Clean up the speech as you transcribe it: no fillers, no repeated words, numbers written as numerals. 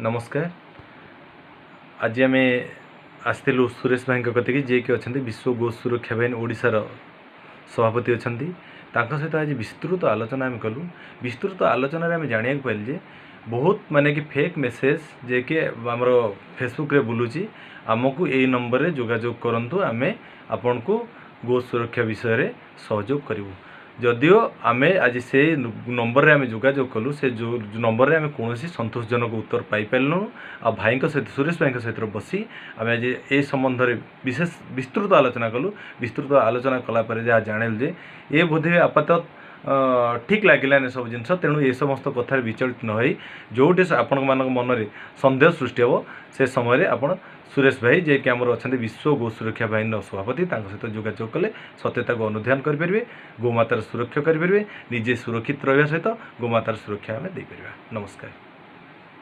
नमस्कार। आज आम आसलु सुरेश भाई कति जी कि अच्छा विश्व गो सुरक्षा बाहिनी ओडिशार सभापति अच्छा सहित आज विस्तृत आलोचना आम कलु। विस्तृत आलोचन आम जाना पाइल जे बहुत माने कि फेक मेसेज जे कि आमर फेसबुक रे बुलूची आमको यही नंबर रे जोगाजोग करंतु आमे आपन को गो सुरक्षा विषय रे सहयोग करूँ। जदियो आमे आज से नंबर रे आमे जोगाजोग कलु से जो नंबर रे आमे कौन संतोषजनक उत्तर पाई पालनु आ भाई सहित सुरेश भाई सहित बसी आमे आज ए संबंध रे विशेष विस्तृत आलोचना कलु। विस्तृत आलोचना कला पर जहाँ जानेल जे ए बोधे आपातत ठीक लगे सब जिनस तेणु ये समस्त कथार विचलित न जोटे आपण मन में सन्देह सृष्टि हम से समय आप सुरेश भाई जे कि आमर अच्छा विश्व गो सुरक्षा बाहिनी सभापति सहित जोगाजोग कले सत्यता को अनुधान करेंगे, गोमातार सुरक्षा करेंगे, निजे सुरक्षित रहा सहित गोमातार सुरक्षा आम दे पार। नमस्कार।